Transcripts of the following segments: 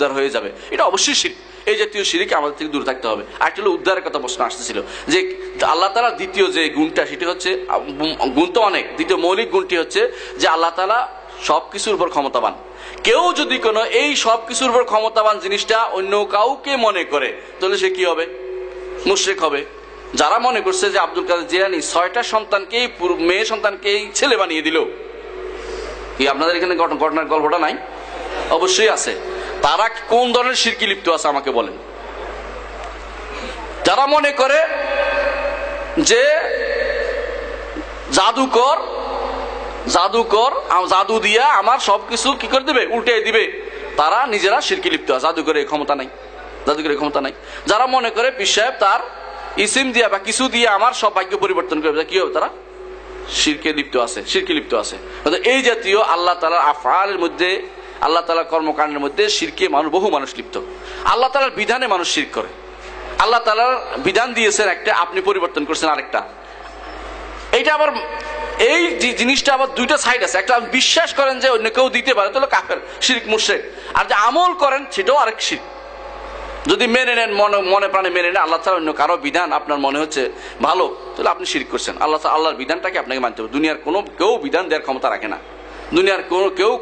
উদ্ধার হয়ে যাবে, এটা অবশ্যই শিরক। এই জাতীয় শিরক আমাদের থেকে দূরে থাকতে হবে। আর একটা উদ্ধারের কথা প্রশ্ন আসতেছিল যে আল্লাহ তাআলা দ্বিতীয় যে গুণটা, সেটি হচ্ছে, গুণ তো অনেক, দ্বিতীয় মৌলিক গুণটি হচ্ছে যে আল্লাহ তাআলা সবকিছুর উপর ক্ষমতাবান। কেউ যদি কোনো এই সবকিছুর উপর ক্ষমতাবান জিনিসটা অন্য কাউকে মনে করে, তাহলে সে কি হবে? মুশরিক হবে। যারা মনে করছে যে আব্দুল কাদের জিলানী 6টা সন্তানকেই, মেয়ে সন্তানকেই ছেলে বানিয়ে দিল, কি আপনাদের এখানে ঘটনার গল্পটা নাই? অবশ্যই আছে। তারা কোন ধরনের শিরকি লিপ্ত আছে আমাকে বলেন। যারা মনে করে যে জাদুকর জাদু দিয়া আমার সবকিছু কি করে দিবে, উল্টে দিবে, তারা নিজেরা শিরকি লিপ্ত আছে। জাদুকরের ক্ষমতা নাই। যারা মনে করে পীর সাহেব তার ইসিম দিয়া বা কিছু দিয়ে আমার সব ভাগ্য পরিবর্তন করবে, কি হবে? তারা শিরকে লিপ্ত আছে। এই জাতীয় আল্লাহ তাআলার আফআলের মধ্যে, আল্লাহ তাআলার কর্মকাণ্ডের মধ্যে শিরকে বহু মানুষ লিপ্ত। আল্লাহ তাআলার বিধানে মানুষ শিরক করে। আল্লাহ তাআলার বিধান দিয়েছেন একটা, আপনি পরিবর্তন করছেন আরেকটা। এইটা আবার, এই জিনিসটা আবার দুইটা সাইড আছে। একটা বিশ্বাস করেন যে অন্য কেউ দিতে পারে, তাহলে কাফের, শিরক, মুশরিক। আর যে আমল করেন সেটাও আরেক শিরক। যদি মেনে নেন, মনে প্রাণে মেনে নেন আল্লাহ তাআলা অন্য কারো বিধান আপনার মনে হচ্ছে ভালো, তাহলে আপনি শিরক করছেন। আল্লাহর বিধানটাকে আপনাকে মানতে হবে। দুনিয়ার কেউ বিধান দেওয়ার ক্ষমতা রাখে না।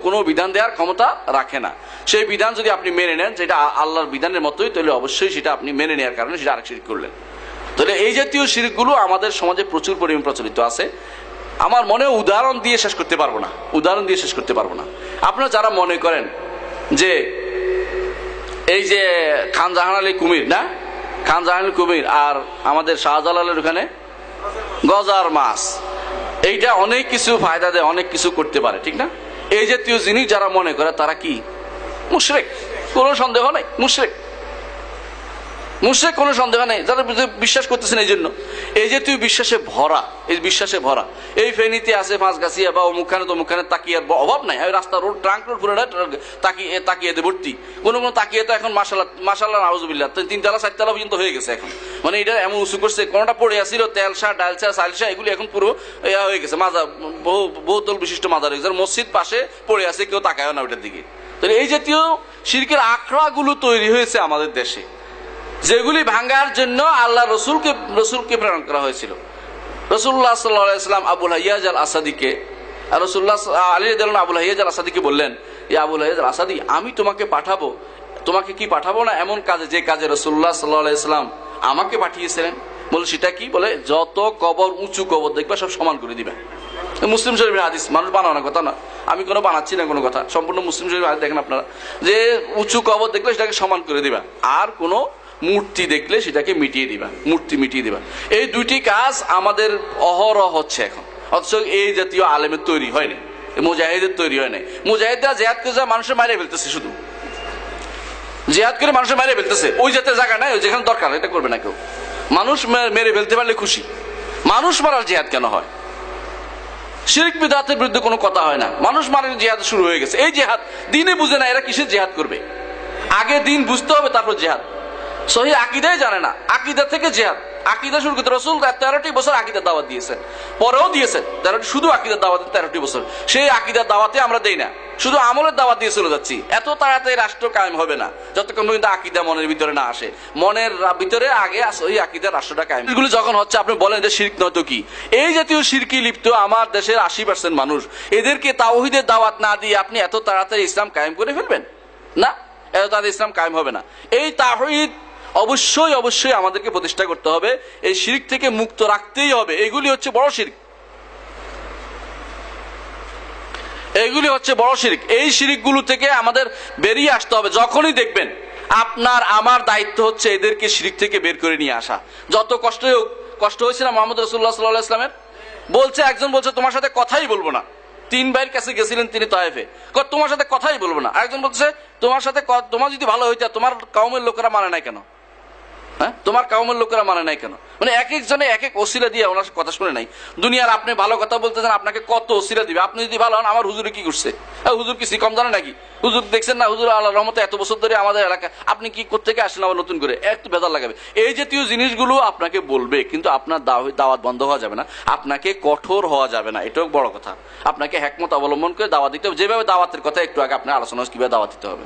কোনো বিধান দেওয়ার ক্ষমতা রাখে না। সেই বিধান যদি আপনি মেনে নেন যেটা আল্লাহর বিধানের মতোই, তাহলে অবশ্যই সেটা আপনি মেনে নেওয়ার কারণে সেটা আরেক শিরক করলেন। তাহলে এই জাতীয় শিরকগুলো আমাদের সমাজে প্রচুর পরিমাণ প্রচলিত আছে। আমার মনে উদাহরণ দিয়ে শেষ করতে পারবো না। আপনারা যারা মনে করেন যে এই যে খান জাহান আলী কুমির আর আমাদের শাহজালালের ওখানে গজার মাছ, এইটা অনেক কিছু ফায়দা দেয়, অনেক কিছু করতে পারে, ঠিক না? এই জাতীয় জিনিস যারা মনে করে তারা কি মুশরিক, কোনো সন্দেহ নাই। মুশরিক কোনো সন্দেহ নেই। যারা বিশ্বাস করতেছেন এই জাতীয় বিশ্বাসে ভরা, এই ফেনীতে আছে পাঁচগাছিয়া বা অমুকখানে তমুকখানে তাকিয়ার অভাব নাই। রাস্তা রোড, ট্রাঙ্ক রোড পুরোটা তাকিয়াতে ভর্তি। কোনো তাকিয়ে তো এখন মাশাআল্লাহ নাউজুবিল্লাহ 3তলা 4তলা পর্যন্ত হয়ে গেছে এখন। মানে এটা এমন উঁচু করছে, কোনটা পড়ে আসছিল তেলসা, ডালসা, সালসা, এগুলি এখন পুরো হয়ে গেছে। মাজার, বহুতল বিশিষ্ট মাজার হয়ে গেছে। মসজিদ পাশে পড়ে আছে, কেউ তাকায় না ওইটার দিকে। তাহলে এই জাতীয় শিরকের আখড়াগুলো তৈরি হয়েছে আমাদের দেশে, যেগুলি ভাঙার জন্য আল্লাহ রসুলকে প্রেরণ করা হয়েছিল। রাসূলুল্লাহ সাল্লাল্লাহু আলাইহি ওয়াসাল্লাম আবুল হাইয়াজ আল আসাদিকে, রাসূলুল্লাহ আলী রাদিয়াল্লাহু আনহু আবুল হাইয়াজ আল আসাদিকে বললেন, ইয়া আবুল হাইয়াজ আল আসাদি, আমি তোমাকে পাঠাবো না এমন কাজে, যে কাজে রাসূলুল্লাহ সাল্লাল্লাহু আলাইহি ওয়াসাল্লাম আমাকে পাঠিয়েছিলেন। বলে সেটা কি? বলে যত কবর, উঁচু কবর দেখবা সব সমান করে দিবে। মুসলিম শরীফের হাদিস, মানুষ বানানোর কথা না, আমি কোনো বানাচ্ছি না কোনো কথা, সম্পূর্ণ মুসলিম শরীফের হাদিস দেখেন আপনারা, যে উঁচু কবর দেখলে সেটাকে সমান করে দিবা, আর কোনো মূর্তি দেখলে সেটাকে মিটিয়ে দিবা। এই দুইটি কাজ আমাদের অহরহ হচ্ছে এখন। অথচ এই জাতীয় আলেমের তৈরি হয়নি, মুজাহিদের তৈরি হয় নাই। মুজাহিদরা জিহাদ করে মানুষের মারিয়ে ফেলতেছে, শুধু জিহাদ করে মানুষের মারিয়ে ফেলতেছে। ওই জাতের জায়গা নাই, যেখানে দরকার এটা করবে না কেউ। মানুষ মেরে ফেলতে পারলে খুশি। মানুষ মারার জিহাদ কেন হয়? শিরক বিদআতের বিরুদ্ধে কোনো কথা হয় না, মানুষ মারার জিহাদ শুরু হয়ে গেছে। এই জিহাদ দিনে বুঝে না, এরা কিসের জিহাদ করবে? আগে দিন বুঝতে হবে, তারপর জিহাদ। সহি আকীদাই জানে না, আকীদা থেকে জিহাদ। আকীদা শুরু করতে রাসূল 13টি বছর আকীদার দাওয়াত দিয়েছেন, পরেও দিয়েছেন 13টি, শুধু আকীদার দাওয়াত 13টি বছর। সেই আকীদার দাওয়াতে আমরা দেই না, শুধু আমলের দাওয়াত দিয়ে চলে যাচ্ছি। এত তাড়াতাড়ি রাষ্ট্র কায়েম হবে না যতক্ষণ পর্যন্ত আকীদা মনের ভিতরে না আসে। মনের ভিতরে আগে সহি আকীদার রাষ্ট্রটা কায়েম। এগুলো যখন হচ্ছে, আপনি বলেন যে শিরক নয় তো কি? এই জাতীয় শিরকি লিপ্ত আমার দেশের 80% মানুষ। এদেরকে তাওহীদের দাওয়াত না দিয়ে আপনি এত তাড়াতাড়ি ইসলাম কায়েম করে ফেলবেন না, এত তাড়াতাড়ি ইসলাম কায়েম হবে না। এই তাওহীদ অবশ্যই আমাদেরকে প্রতিষ্ঠা করতে হবে, এই শিরক থেকে মুক্ত রাখতেই হবে। এগুলি হচ্ছে বড় শিরক, এই শিরকগুলো থেকে আমাদের বেরিয়ে আসতে হবে। যখনই দেখবেন, আপনার আমার দায়িত্ব হচ্ছে এদেরকে শিরক থেকে বের করে নিয়ে আসা। যত কষ্ট হয়েছে না মুহাম্মদ রাসূলুল্লাহ সাল্লাল্লাহু আলাইহি ওয়াসাল্লামের? একজন বলছে তোমার সাথে কথাই বলবো না। 3 ভাইয়ের কাছে গেছিলেন তিনি তায়েফে, তোমার সাথে কথাই বলবো না। আরেকজন বলছে তোমার যদি ভালো হইতা, তোমার কওমের লোকেরা মানে নাই কেন? তোমার কওমের লোকেরা মানে নাই কেন? মানে এক একজনে এক এক ওসিলা দিয়ে ওনার কথা শুনে নাই। দুনিয়ার আপনি ভালো কথা বলতেছেন, আপনাকে কত ওসিলা দিবে। আপনি যদি ভালো হন, আমার হুজুরে কি করছে? হুজুর কি কম জানে নাকি? হুজুর দেখছেন না, হুজুর আল্লাহর রহমতে এত বছর ধরে আমাদের এলাকা, আপনি কি কোত্থেকে আসেন আবার নতুন করে? একটু ভেজাল লাগাবে। এই জাতীয় জিনিসগুলো আপনাকে বলবে, কিন্তু আপনার দাওয়াত বন্ধ হওয়া যাবে না, আপনাকে কঠোর হওয়া যাবে না, এটাও বড় কথা। আপনাকে হিকমত অবলম্বন করে দাওয়াত দিতে হবে, যেভাবে দাওয়াতের কথা একটু আগে আপনার আলোচনা, কিভাবে দাওয়াত দিতে হবে।